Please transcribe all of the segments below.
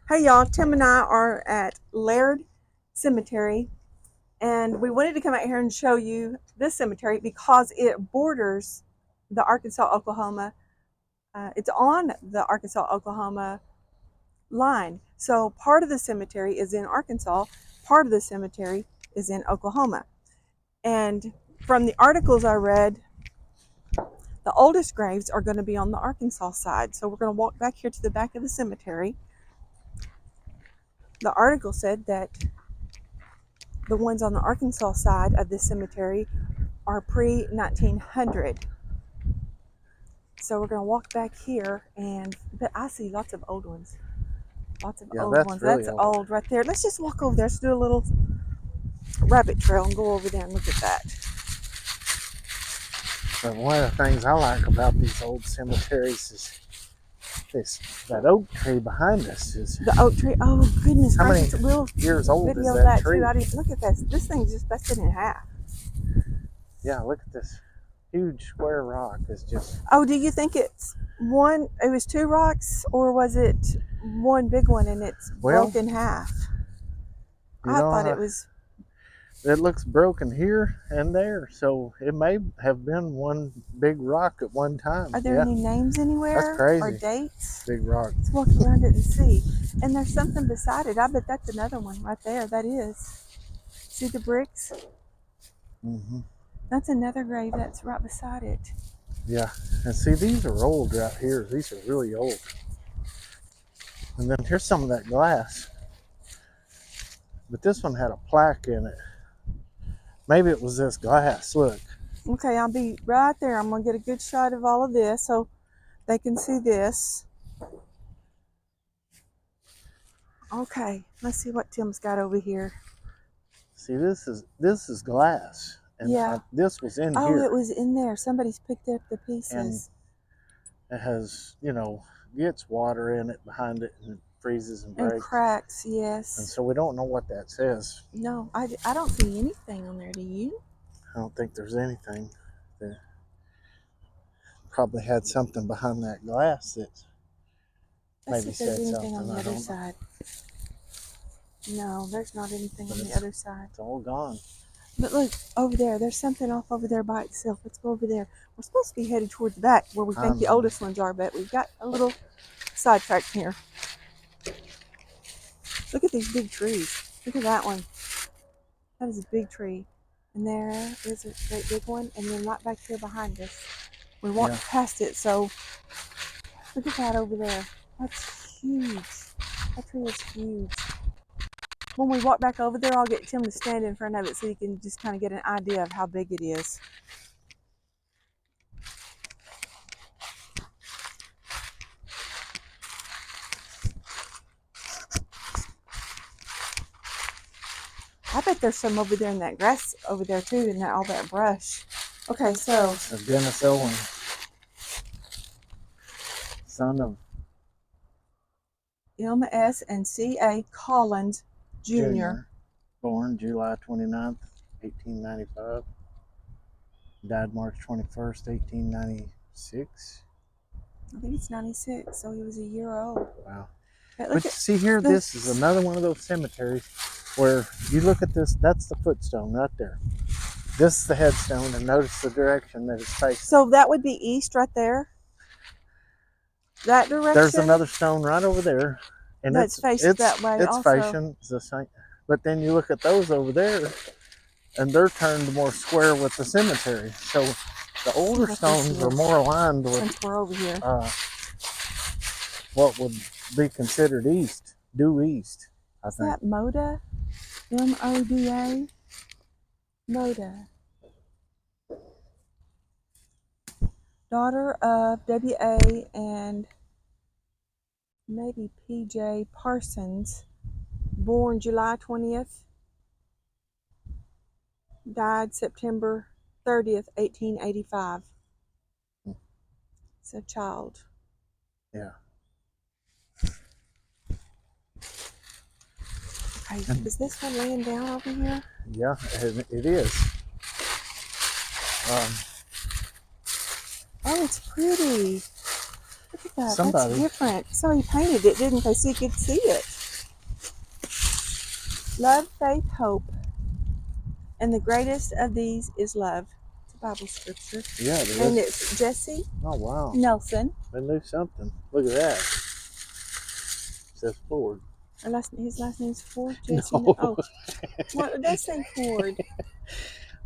Hey y'all, Tim and I are at Laird Cemetery, and we wanted to come out here and show you this cemetery because it borders the Arkansas-Oklahoma. It's on the Arkansas-Oklahoma line. So part of the cemetery is in Arkansas, part of the cemetery is in Oklahoma. And from the articles I read, the oldest graves are going to be on the Arkansas side. So we're going to walk back here to the back of the cemetery. The article said that the ones on the Arkansas side of this cemetery are pre-1900. So we're going to walk back here, but I see lots of old ones. Lots of old that's ones. really That's old right there. Let's just walk over there. Let's do a little rabbit trail and go over there and look at that. But one of the things I like about these old cemeteries is that oak tree behind us is The oak tree. Oh goodness how many gracious! We'll years old is video that that tree? too. I didn't look at this. This thing's just busted in half. Yeah, look at this huge square rock. Is just Oh, do you think it's one? It was two rocks, or was it one big one and it's well, broken in half? you I thought know, it was. it looks broken here and there, so it may have been one big rock at one time. Are there Yeah, any names anywhere that's crazy. or dates? Big rock. Let's walk around it and see. And there's something beside it. I bet that's another one right there. That is. See the bricks? Mm-hmm. That's another grave that's right beside it. Yeah, and see, these are old right here. These are really old. And then here's some of that glass. But this one had a plaque in it. Maybe it was this glass. Look. Okay, I'll be right there. I'm going to get a good shot of all of this so they can see this. Okay, let's see what Tim's got over here. See, this is glass. And yeah. This was in oh, here. Oh, it was in there. Somebody's picked up the pieces. And it has, gets water in it behind it and freezes and breaks. And cracks, yes. And so we don't know what that says. No, I don't see anything on there. Do you? I don't think there's anything. There probably had something behind that glass that maybe said something. On the other side. No, there's not anything on the other side. It's all gone. But look, over there, there's something off over there by itself. Let's go over there. We're supposed to be headed toward the back where we think the oldest ones are, but we've got a little sidetracked here. Look at these big trees. Look at that one. That is a big tree. And there is a great big one. And then right back here behind us. We walked past it, so look at that over there. That's huge. That tree is huge. When we walk back over there, I'll get Tim to stand in front of it so you can just kind of get an idea of how big it is. I bet there's some over there in that grass over there too, and all that brush. Okay, so Dennis Owen, son of M.S. and C.A. Collins Jr. Born July 29th, 1895. Died March 21st, 1896. I think it's 96, so he was a year old. Wow. But see here, this is another one of those cemeteries where you look at this, that's the footstone right there. This is the headstone, and notice the direction that it's facing. So that would be east right there? That direction? There's another stone right over there. And that's facing that way it's facing the same. But then you look at those over there, and they're turned more square with the cemetery. So the older stones are more aligned with since we're over here. What would be considered east, due east, I think. Is that Moda? M-O-D-A? Moda. Daughter of W.A. and maybe P.J. Parsons. Born July 20th. Died September 30th, 1885. It's a child. Yeah. Okay, is this one laying down over here? Yeah, it is. Oh, it's pretty. Look at that. That's different. Somebody painted it, didn't they? So you could see it. Love, faith, hope. And the greatest of these is love. It's a Bible scripture. Yeah, it And is. it's Jesse Oh, wow. Nelson. They knew something. Look at that. It says Ford. His last name's Ford. Jesse. No. Oh, well, it does say Ford.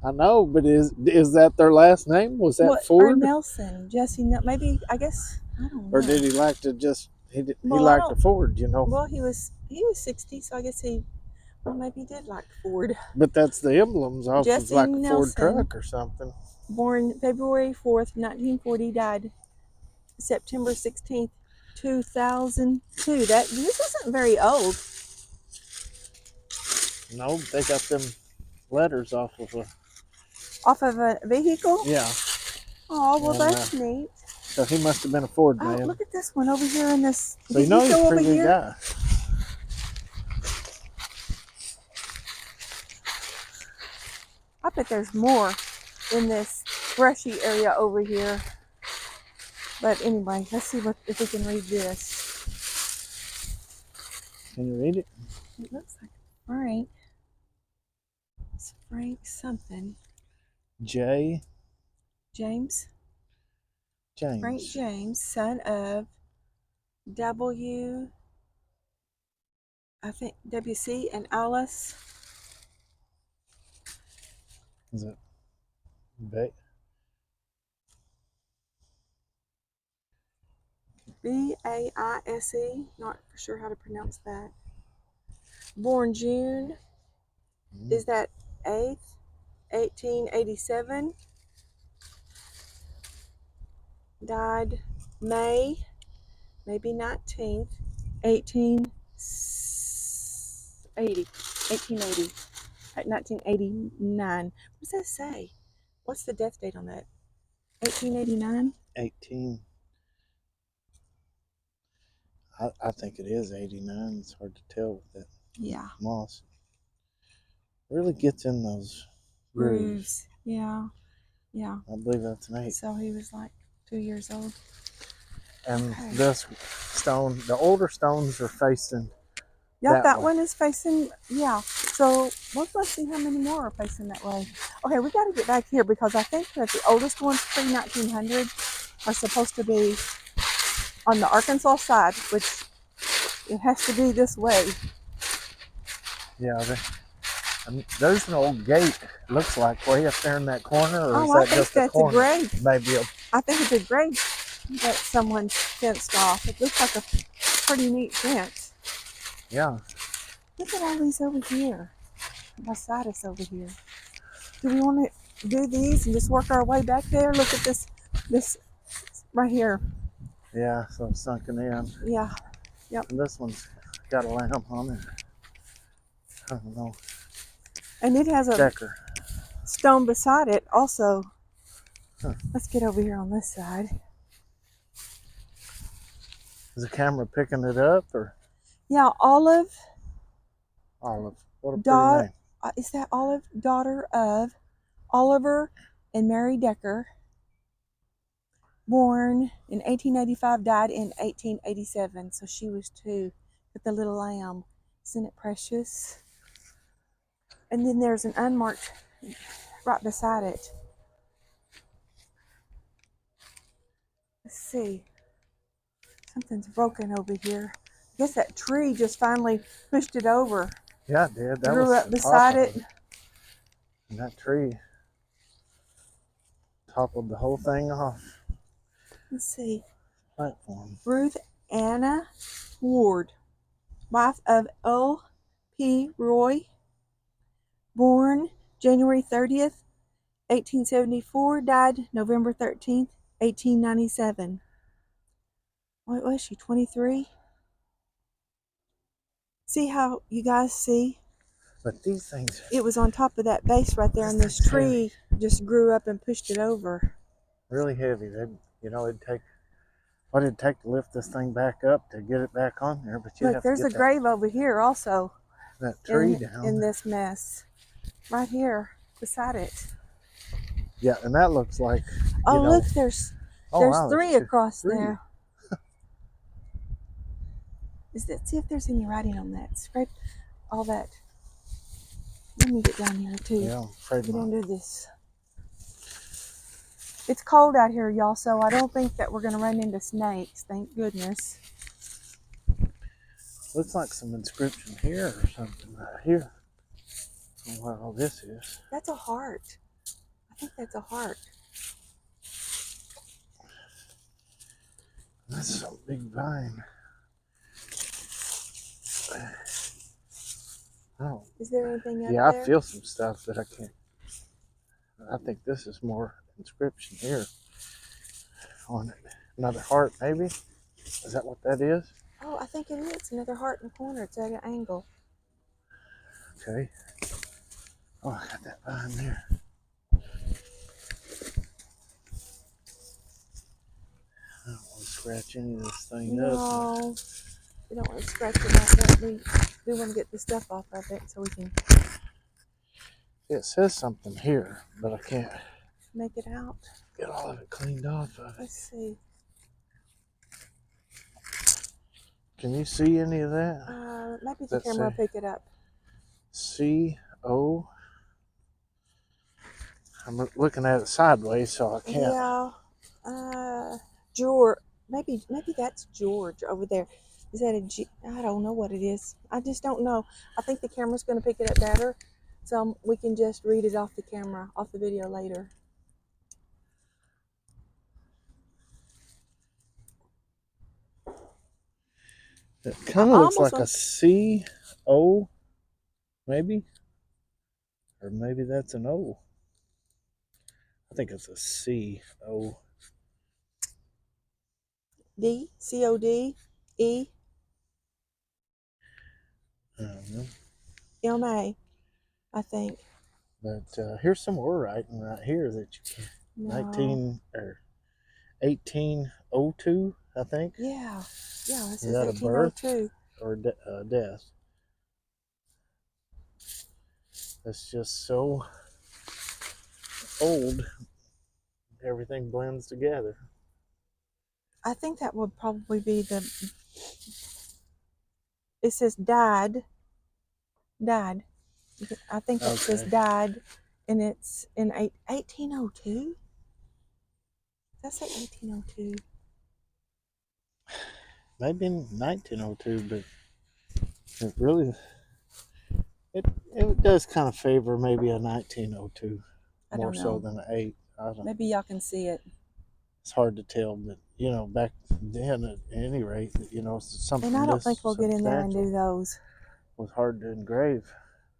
I know, but is that their last name? Was that Or Ford? Nelson. Jesse. Maybe, I guess, I don't know. Or did he like to just, he Well, liked the Ford, you know? Well, he was 60, so I guess maybe he did like Ford. But that's the emblems off of Jesse like a Ford Nelson. truck or something. Born February 4th, 1940, died September 16th, 2002. This isn't very old. No, they got them letters off of a vehicle? Yeah. Oh, well, And, that's neat. So he must have been a Ford man. Oh, look at this one over here in this. So you know he's a pretty good guy. I bet there's more in this brushy area over here. But anyway, let's see if we can read this. Can you read it? It looks like Frank. It's Frank something. James. Frank James, son of WC and Alice. Is it Baise, not sure how to pronounce that. Born June, is that 8th, 1887. Died May, maybe 19th, 1880. 1989. What does that say? What's the death date on that? 1889? 18. I think it is 89. It's hard to tell with that. Yeah. Moss. Really gets in those grooves. Yeah. Yeah. I believe that's an 8. So he was like 2 years old. And this stone, the older stones are facing. Yeah, that one is facing, yeah. So let's see how many more are facing that way. Okay, we got to get back here because I think that the oldest ones pre-1900 are supposed to be on the Arkansas side, which it has to be this way. Yeah, there's an old gate. Looks like way up there in that corner, or is that just a corner? I think that's a grave. Maybe. I think it's a grave that someone's fenced off. It looks like a pretty neat fence. Yeah. Look at all these over here. Beside us over here. Do we want to do these and just work our way back there? Look at this right here. Yeah, so it's sunken in. Yeah. Yep. And this one's got a lamp on it. I don't know. And it has a Decker. Stone beside it also. Huh. Let's get over here on this side. Is the camera picking it up, or? Yeah, Olive. Olive. What a pretty name. Is that Olive? Daughter of Oliver and Mary Decker. Born in 1885, died in 1887. So she was 2 with the little lamb. Isn't it precious? And then there's an unmarked right beside it. Let's see. Something's broken over here. I guess that tree just finally pushed it over. Yeah, it did. That grew up beside it. And that tree toppled the whole thing off. Let's see. Platform. Ruth Anna Ward, wife of Earl P. Roy, born January 30th, 1874, died November 13th, 1897. What was she, 23? See how you guys see? But these things. It was on top of that base right there, and this tree just grew up and pushed it over. Really heavy. It'd take. What did it take to lift this thing back up to get it back on there? But look, there's a grave over here also. That tree down in this mess, right here beside it. Yeah, and that looks like. Look, there's 3 across there. See if there's any writing on that. Scrape all that Let me get down here too. Yeah, I'm afraid Get not. under this. It's cold out here, y'all, so I don't think that we're going to run into snakes. Thank goodness. Looks like some inscription here or something right here. I don't know what all this is. That's a heart. I think that's a heart. That's some big vine. Oh, Is there anything up yeah, there? I feel some stuff that I can't. I think this is more inscription here on it. Another heart, maybe? Is that what that is? Oh, I think it is. Another heart in the corner. It's at an angle. Okay. Oh, I got that vine there. I don't want to scratch any of this thing up. No, we don't want to scratch it out, but we do want to get the stuff off of it so we can It says something here, but I can't make it out. get all of it cleaned off of it. Let's see. Can you see any of that? Maybe the Let's camera will see. pick it up. C-O. I'm looking at it sideways, so I can't. Yeah. George. Maybe that's George over there. Is that a G? I don't know what it is. I just don't know. I think the camera's going to pick it up better, so we can just read it off the camera, off the video later. It kind I of looks almost like a want- C-O, maybe? Or maybe that's an O. I think it's a C-O. D, C-O-D, E, I don't know. M-A, I think. But here's some more writing right here that you can. No. 1802, I think. Yeah, this Is is that a birth 1802. or death? It's just so old. Everything blends together. I think that would probably be the. It says died. I think that says Okay. died, and it's in 1802. Did I say 1802? Maybe in 1902, but it really it does kind of favor maybe a 1902 I more don't so know. than an 8. I don't. Maybe y'all can see it. It's hard to tell, but back then at any rate, something. And I don't think we'll get in there and do those. Was hard to engrave.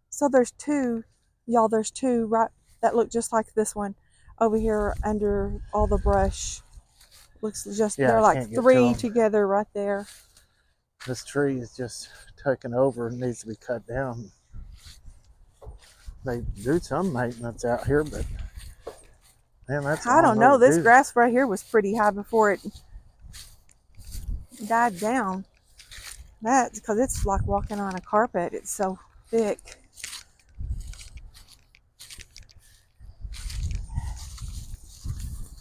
So there's two, y'all. There's two right that look just like this one over here under all the brush. Looks just Yeah, they're I like can't get to three 'em. together right there. This tree is just taken over and needs to be cut down. They do some maintenance out here, but man, that's. I don't know. This grass right here was pretty high before it died down. That's because it's like walking on a carpet. It's so thick.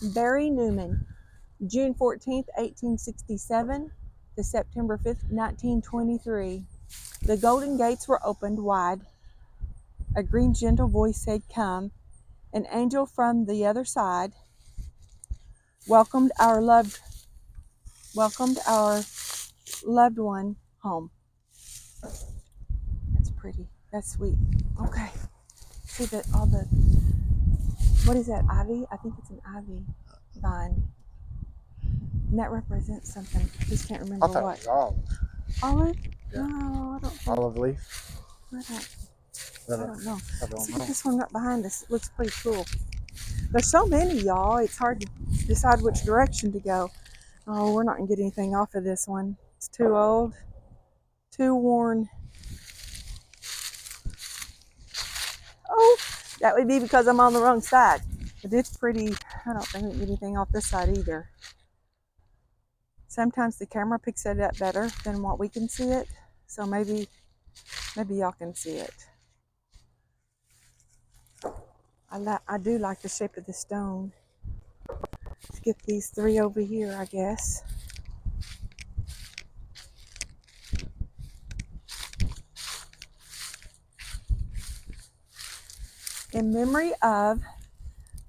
Barry Newman, June 14th, 1867 to September 5th, 1923. The golden gates were opened wide. A green gentle voice said, "Come." An angel from the other side welcomed our loved one home. That's pretty. That's sweet. Okay. See that all the, what is that, ivy? I think it's an ivy vine. And that represents something. I just can't remember I thought what. it was olive. Olive? Yeah. No, I don't think. Olive leaf. I don't know. I don't See, know. this one right behind us looks pretty cool. There's so many, y'all. It's hard to decide which direction to go. Oh, we're not going to get anything off of this one. It's too old, too worn. Oh, that would be because I'm on the wrong side. But it's pretty. I don't think we can get anything off this side either. Sometimes the camera picks it up better than what we can see it. So maybe y'all can see it. I do like the shape of the stone. Let's get these three over here, I guess. in memory of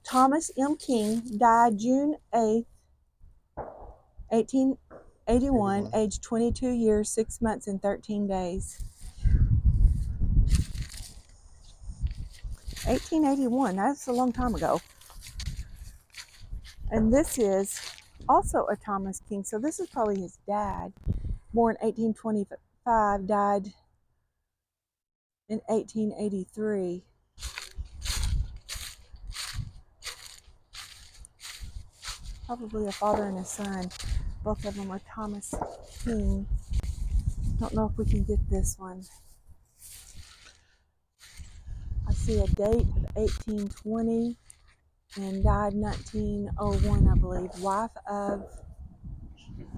Thomas M. King, died June 8th, 1881, aged 22 years, 6 months, and 13 days. 1881, that's a long time ago. And this is also a Thomas King, so this is probably his dad. Born 1825, died in 1883. Probably a father and a son. Both of them are Thomas King. Don't know if we can get this one. I see a date of 1820 and died 1901, I believe. Wife of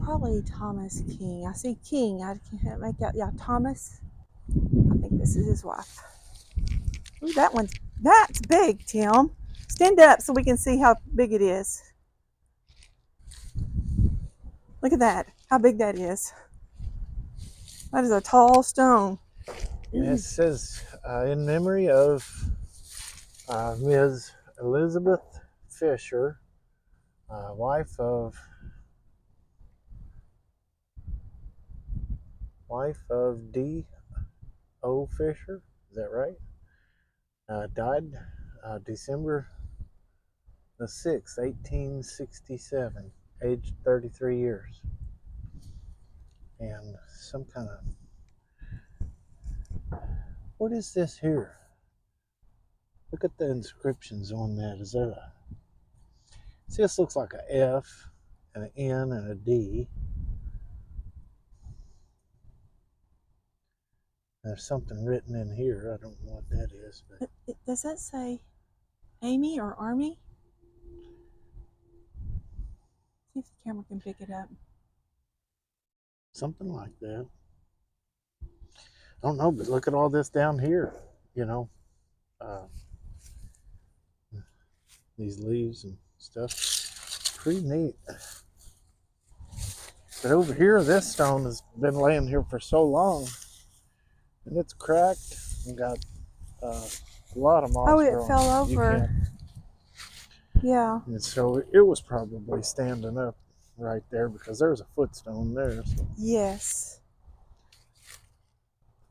probably Thomas King. I see King. I can't make out. Yeah, Thomas. I think this is his wife. Ooh, that's big, Tim. Stand up so we can see how big it is. Look at that. How big that is. That is a tall stone. It says in memory of Ms. Elizabeth Fisher, wife of D. O. Fisher. Is that right? Died December the 6th, 1867, aged 33 years. And some kind of, what is this here? Look at the inscriptions on that. Is that a, see, this looks like a F and an N and a D. There's something written in here. I don't know what that is. But does that say Amy or Army? See if the camera can pick it up. something like that. I don't know, but look at all this down here. You know, these leaves and stuff. Pretty neat. But over here, this stone has been laying here for so long, and it's cracked and got a lot of moss. Oh, it growing. fell over. Yeah. And so it was probably standing up right there because there's a footstone there. So. Yes.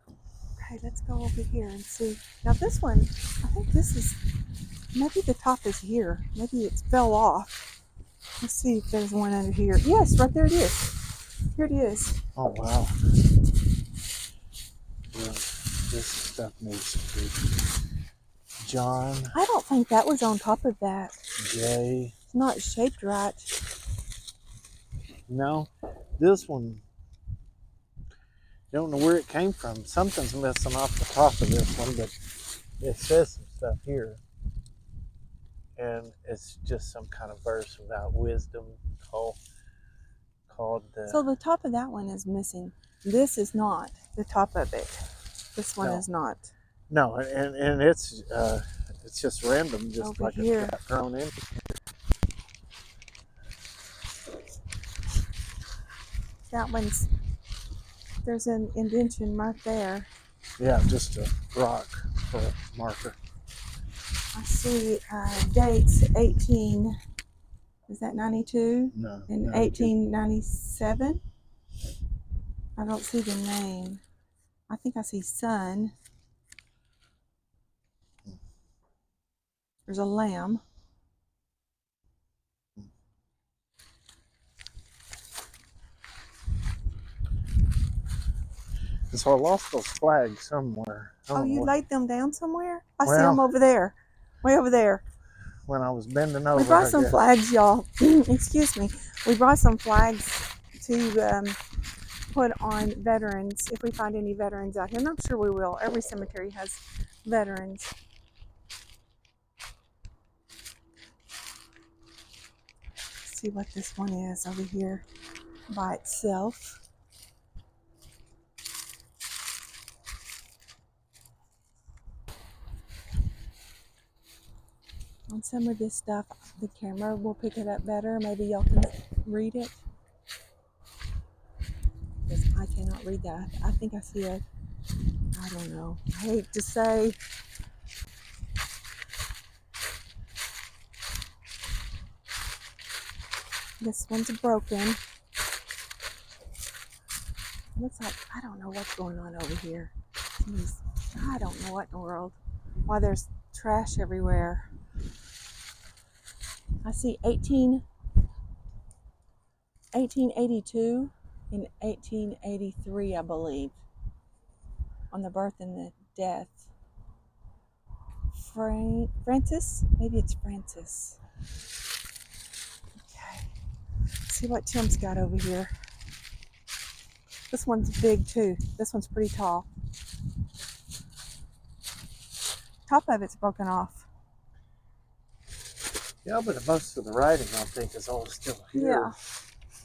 Okay, let's go over here and see. Now this one, I think this is, maybe the top is here. Maybe it fell off. Let's see if there's one under here. Yes, right there it is. Here it is. Oh, wow. Yeah, this stuff needs to be. John. I don't think that was on top of that. J. It's not shaped right. No, this one, don't know where it came from. Something's missing off the top of this one, but it says some stuff here. And it's just some kind of verse about wisdom called So the top of that one is missing. This is not the top of it. This one is not. No, and it's just random, just over like here. it got thrown in. That one's, there's an indentation right there. Yeah, just a rock for a marker. I see dates 18, is that 92? No. And 1897. I don't see the name. I think I see son. There's a lamb. And so I lost those flags somewhere. Oh, you laid them down somewhere? I see Well, them over there. Way over there. When I was bending over, We brought some flags, y'all. Excuse me. We brought some flags to put on veterans, if we find any veterans out here. And I'm sure we will. Every cemetery has veterans. Let's see what this one is over here by itself. On some of this stuff, the camera will pick it up better. Maybe y'all can read it. Because I cannot read that. I think I see a, I don't know. I hate to say. This one's broken. Looks like, I don't know what's going on over here. Jeez, I don't know what in the world. Why there's trash everywhere. I see 1882 and 1883, I believe, on the birth and the death. Francis? Maybe it's Francis. Okay. Let's see what Tim's got over here. This one's big too. This one's pretty tall. Top of it's broken off. Yeah, but most of the writing, I think, is all still here. Yeah.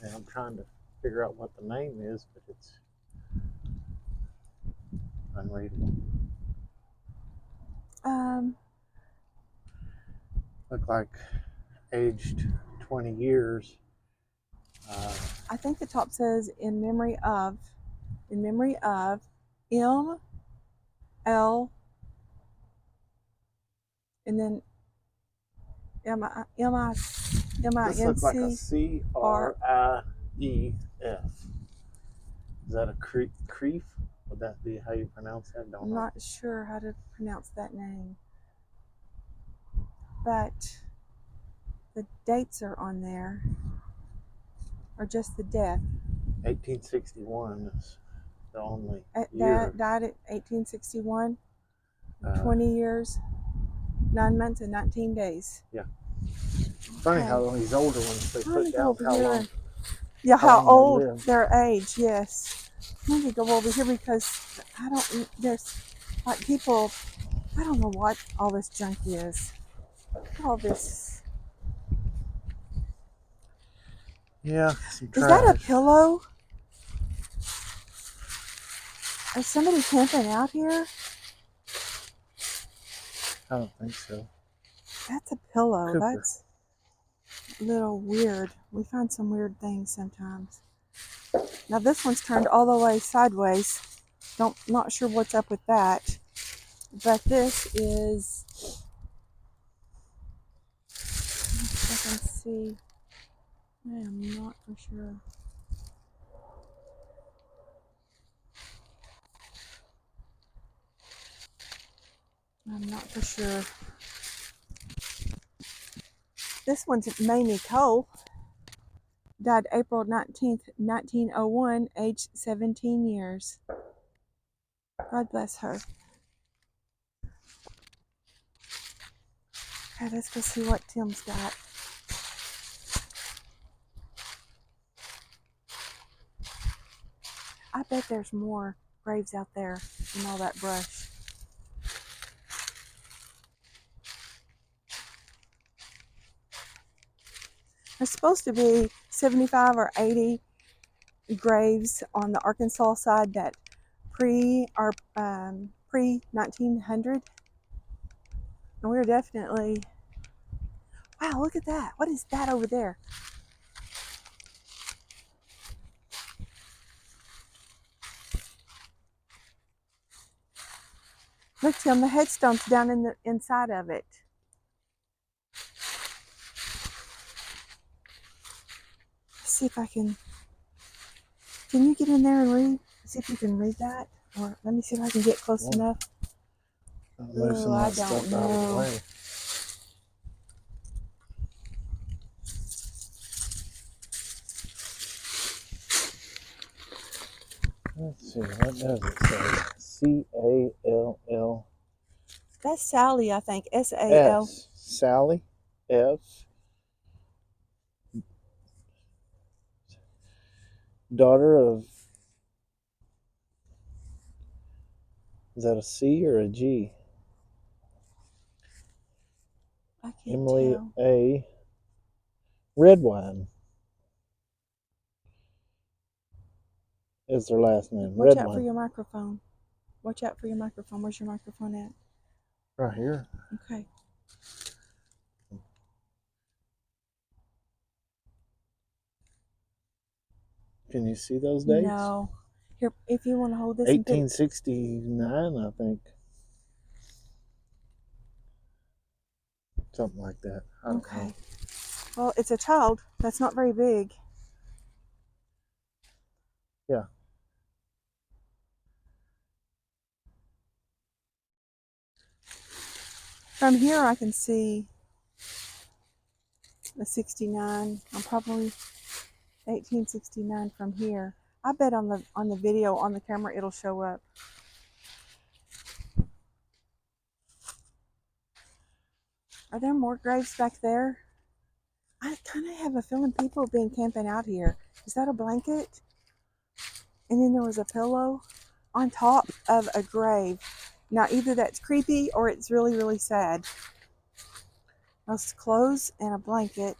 And I'm trying to figure out what the name is, but it's unreadable. Look like aged 20 years. I think the top says in memory of M.L. and then This looks like a C-R-I-E-F. Is that a creef? Would that be how you pronounce that? I'm not sure how to pronounce that name. But the dates are on there. Or just the death. 1861 is the only year. Died at 1861. 20 years, 9 months, and 19 days. Yeah. Funny how these older ones, they put down how long. Yeah, how old their age, yes. Let me go over here because there's like people, I don't know what all this junk is. All this. Yeah, some trash. Is that a pillow? Is somebody camping out here? I don't think so. That's a pillow. Cooper. That's a little weird. We find some weird things sometimes. Now this one's turned all the way sideways. Not sure what's up with that. But this is, I can see. I am not for sure. I'm not for sure. This one's Mamie Cole. Died April 19th, 1901, age 17 years. God bless her. Okay, let's go see what Tim's got. I bet there's more graves out there in all that brush. There's supposed to be 75 or 80 graves on the Arkansas side that pre-1900. And we're definitely, wow, look at that. What is that over there? Look, Tim, the headstone's down in the inside of it. Let's see if I can you get in there and read? See if you can read that? Or let me see if I can get close enough. Ooh, I don't know. Let's see, what does it say? C-A-L-L. That's Sally, I think. S-A-L. S. Sally. F. Daughter of. Is that a C or a G? I can't Emily tell. A. Redwine is their last name. Watch Redwine. out for your microphone. Watch out for your microphone. Where's your microphone at? Right here. Okay. Can you see those dates? No. Here, if you want to hold this. 1869, I think. Something like that. I don't know. Well, it's a child. That's not very big. Yeah. From here, I can see the 69. I'm probably 1869 from here. I bet on the video on the camera it'll show up. Are there more graves back there? I kind of have a feeling people have been camping out here. Is that a blanket? And then there was a pillow on top of a grave. Now, either that's creepy or it's really, really sad. Those clothes and a blanket.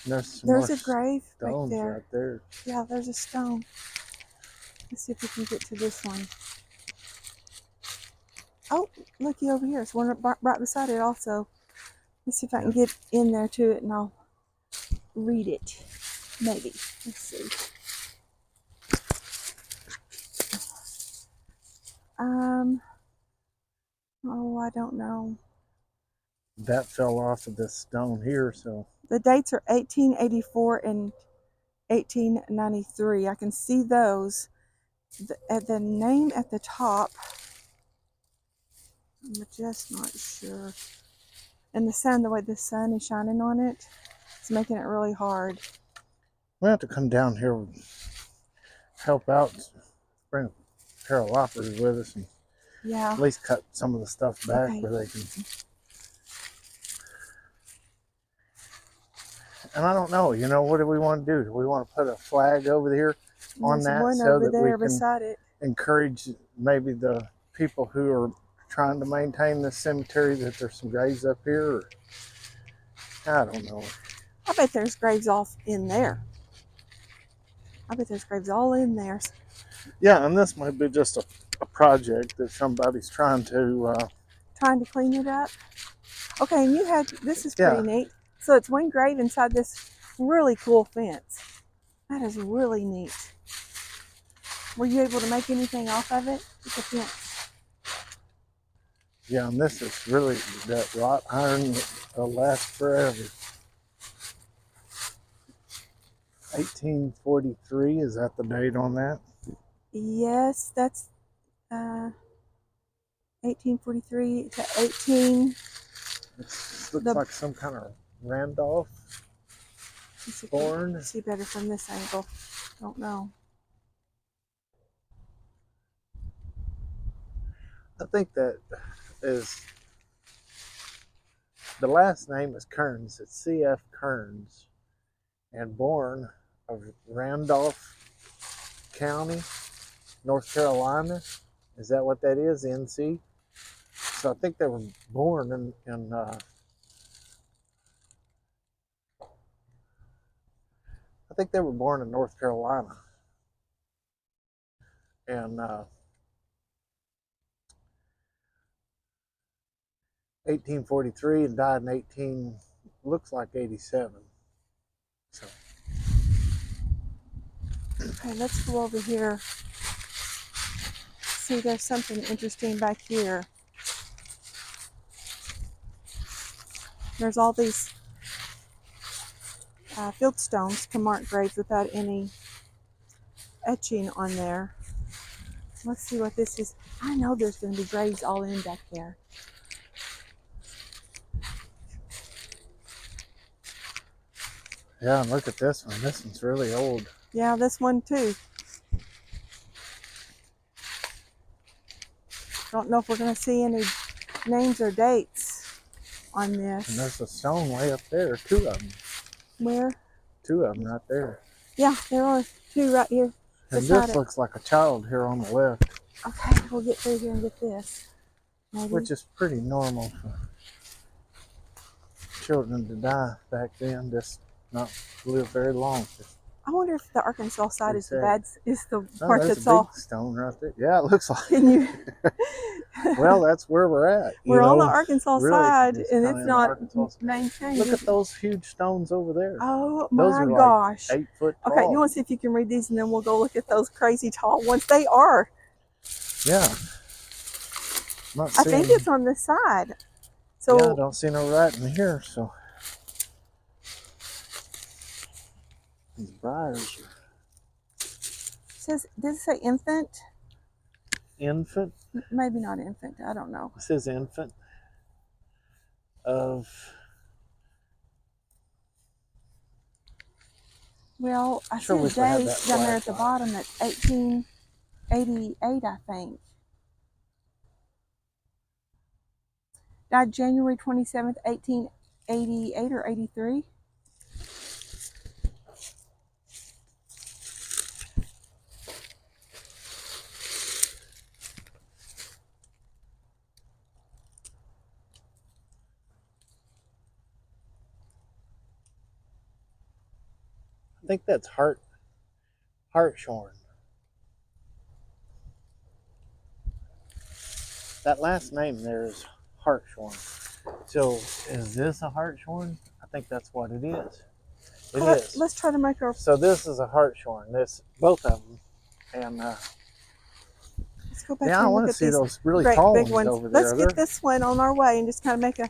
There's a grave right stones there. right there. Yeah, there's a stone. Let's see if we can get to this one. Oh, looky over here. It's one right beside it also. Let's see if I can get in there to it and I'll read it. Maybe. Let's see. Oh, I don't know. That fell off of this stone here, so. The dates are 1884 and 1893. I can see those. The name at the top, I'm just not sure. And the sun, the way the sun is shining on it, it's making it really hard. We have to come down here and help out, bring a pair of loppers with us, and at least cut some of the stuff back where they can. And I don't know, what do we want to do? Do we want to put a flag over here on that so that we can encourage maybe the people who are trying to maintain this cemetery that there's some graves up here? Or, I don't know. I bet there's graves off in there. I bet there's graves all in there. Yeah, and this might be just a project that somebody's trying to clean it up. Okay, and this is pretty neat. So it's one grave inside this really cool fence. That is really neat. Were you able to make anything off of it with the fence? Yeah, and this is really that wrought iron that'll last forever. 1843, is that the date on that? Yes, that's 1843 to 18. It looks like some kind of Randolph Bourne. See better from this angle. Don't know. I think that is the last name is Kearns. It's C.F. Kearns, and born of Randolph County, North Carolina. Is that what that is? NC. So I think they were born in I think they were born in North Carolina, and 1843, and died in looks like 87. So. Okay, let's go over here. See, there's something interesting back here. There's all these field stones to mark graves without any etching on there. Let's see what this is. I know there's going to be graves all in back there. Yeah, and look at this one. This one's really old. Yeah, this one too. Don't know if we're going to see any names or dates on this. And there's a stone way up there, 2 of them. Where? 2 of them right there. Yeah, there are 2 right here. And this looks like a child here on the left. Okay, we'll get through here and get this. Maybe. Which is pretty normal for children to die back then, just not live very long. I wonder if the Arkansas side is the part that's that's a big stone right there. Yeah, it looks like. Can you? Well, that's where we're at. We're on the Arkansas side, and it's not maintained. maintained. Look at those huge stones over there. Oh those my are gosh! Like 8 foot tall. Okay, you want to see if you can read these, and then we'll go look at those crazy tall ones. They are. Yeah. I think it's on this side. So yeah, I don't see no writing here. So These briars Does it say infant? are infant. Maybe not infant. I don't know. It says infant of. Well, I Sure see a wish we had date that down there at the flashlight. bottom. That's 1888, I think. Died January 27th, 1888 or 83. I think that's Hartshorn. That last name there is Hartshorn. So is this a Hartshorn? I think that's what it is. It is. Let's try to make our. So this is a Hartshorn. This both of them, and Let's go back yeah, I and want look to at see these those really great tall big ones ones. over there. Let's get this one on our way and just kind of make a.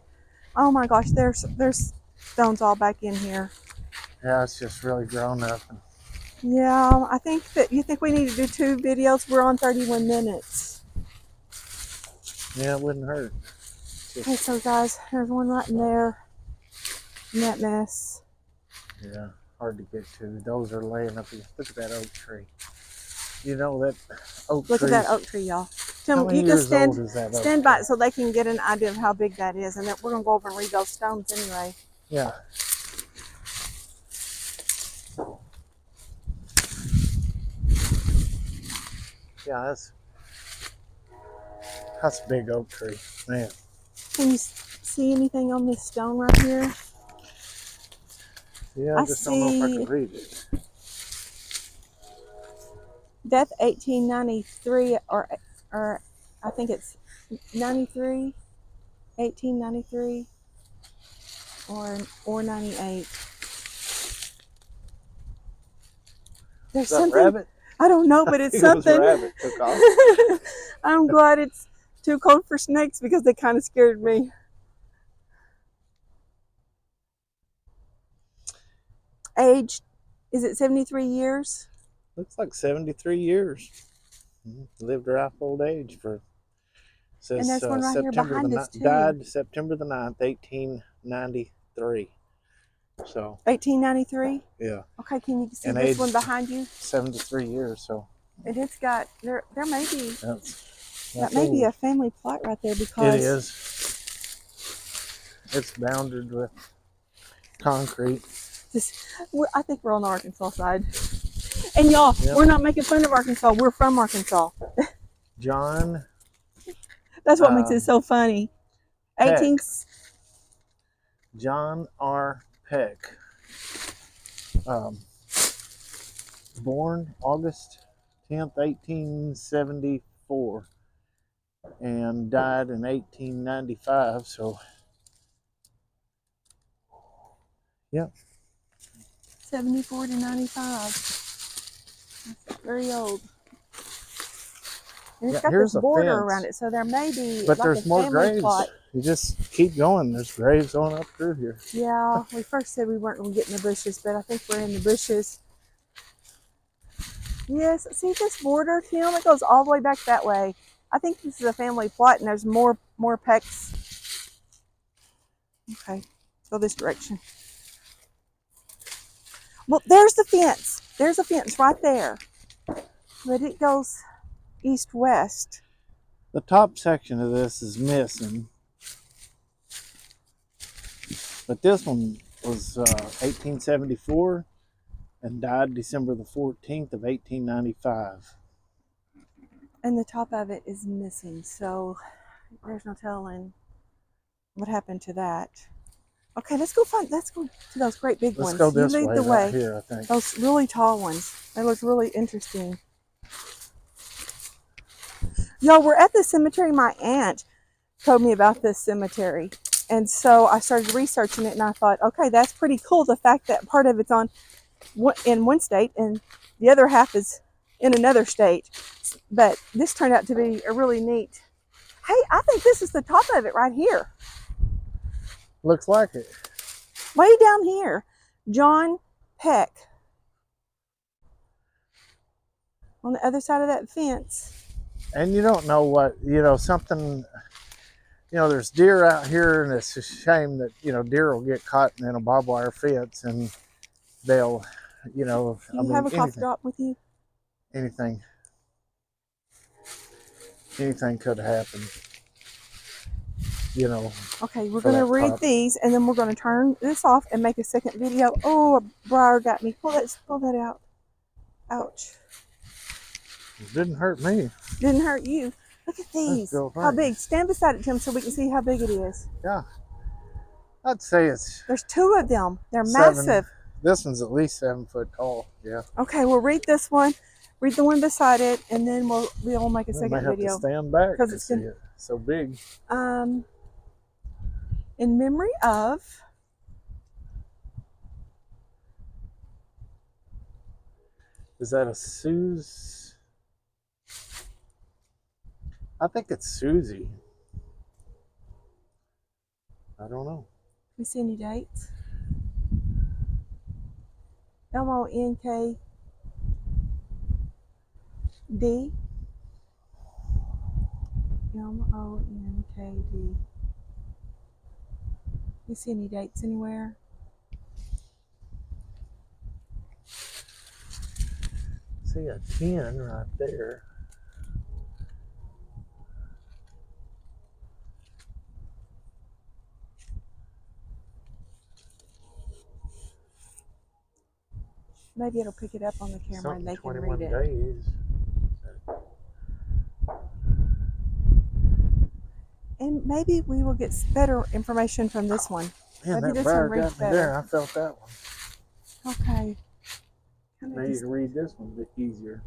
Oh my gosh, there's stones all back in here. Yeah, it's just really grown up. Yeah, I think that you think we need to do 2 videos. We're on 31 minutes. Yeah, it wouldn't hurt. Okay, so guys, there's one right in there. In that mess. Yeah, hard to get to. Those are laying up here. Look at that oak tree. You know that oak tree. Look at that oak tree, y'all. How Tim, many you can years old is that oak stand by tree? it so they can get an idea of how big that is, and then we're gonna go over and read those stones anyway. Yeah. Yeah, that's a big oak tree, man. Can you see anything on this stone right here? Yeah, I I just don't know if I see- can read it. Death 1893, or I think it's 93, 1893, or 98. There's Is that something. rabbit? I don't know, but it's It was something. rabbit took off. I'm glad it's too cold for snakes because they kind of scared me. Age, is it 73 years? Looks like 73 years. Lived a ripe old age for. Says And there's one right here September behind the us, too. died September the 9th, 1893. So 1893? yeah, Okay, can you see And this one aged- behind you? 73 years. So And it's got, there may be, that's that may be old. a family plot right there It because is. It's bounded with concrete. I think we're on the Arkansas side. And y'all, Yep. we're not making fun of Arkansas. We're from Arkansas. John That's what makes it so funny. Peck. 18, John R. Peck. Born August 10th, 1874, and died in 1895. So, yep. 74 to 95. That's very old. And it's Yeah, got here's this a border fence. around it, so there may be But like there's a more family graves. plot. You just keep going. There's graves on up through here. Yeah, we first said we weren't going to get in the bushes, but I think we're in the bushes. Yes, see this border, Tim? It goes all the way back that way. I think this is a family plot, and there's more Pecks. Okay, go this direction. Well, there's the fence. There's a fence right there. But it goes east-west. The top section of this is missing. But this one was 1874 and died December the 14th of 1895. And the top of it is missing, so there's no telling what happened to that. Okay, let's go to those great big Let's ones. go this you lead way, the way. right here, I think. Those really tall ones. They look really interesting. Y'all, we're at the cemetery. My aunt told me about this cemetery. And so I started researching it, and I thought, okay, that's pretty cool. The fact that part of it's in one state and the other half is in another state. But this turned out to be a really neat. Hey, I think this is the top of it right here. Looks like it. Way down here. John Peck. on the other side of that fence. And you don't know what, something, there's deer out here, and it's a shame that, deer will get caught in a barbed wire fence, and they'll, Do you have a cough drop with you? anything could happen, Okay, we're for going to that read pup. these, and then we're going to turn this off and make a second video. Oh, a briar got me. Pull that out. Ouch. It didn't hurt me. Didn't hurt you. Look at these. Go How right. big? Stand beside it, Tim, so we can see how big it is. Yeah. I'd say it's There's 2 of them. They're 7. massive. This one's at least 7 foot tall. Yeah. Okay, we'll read this one. Read the one beside it, and then we'll make a I second might have video. to stand back because to it's see it. So big. In memory of Is that a Suze? I think it's Susie. I don't know. we see any dates? MONKD. MONKD. You see any dates anywhere? See a 10 right there. Maybe it'll pick it up on the camera and they can read it. Days. And maybe we will get better information from this one. Man, Maybe that this one bird reads got me better. there. I felt that one. Okay. Maybe you can read this one a bit easier.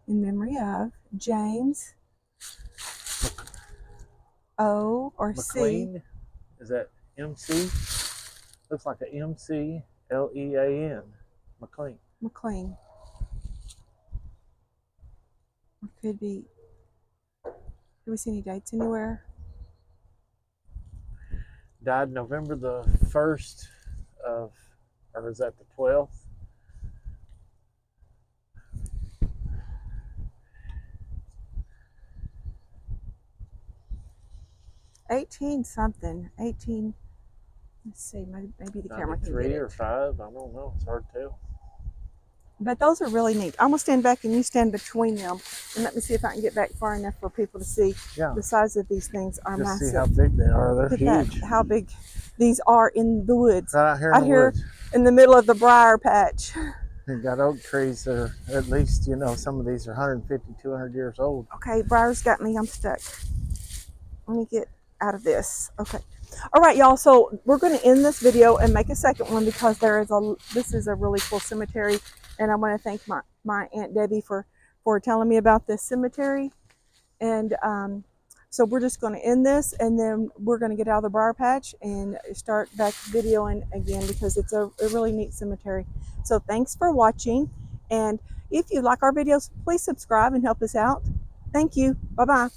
In memory of James O or McLean. C. Is that MC? Looks like a MCLEAN. McLean. McLean. Or could be. Do we see any dates anywhere? Died November the 1st of, or is that the 12th? Something. 18. Let's see. Maybe the camera can get 3 it. or 5. I don't know. It's hard to tell. But those are really neat. I'm going to stand back and you stand between them. And let me see if I can get back far enough for people to see. Yeah. The size of these things are Just massive. see how big they are. They're Look at huge. that, how big these are in the woods. Right out here in Out the here woods. in the middle of the briar patch. You've got oak trees that are at least, some of these are 150, 200 years old. Okay, briar's got me. I'm stuck. Let me get out of this. Okay. All right, y'all. So we're going to end this video and make a second one because this is a really cool cemetery. And I want to thank my Aunt Debbie for telling me about this cemetery. And so we're just going to end this, and then we're going to get out of the briar patch and start back videoing again because it's a really neat cemetery. So thanks for watching. And if you like our videos, please subscribe and help us out. Thank you. Bye-bye.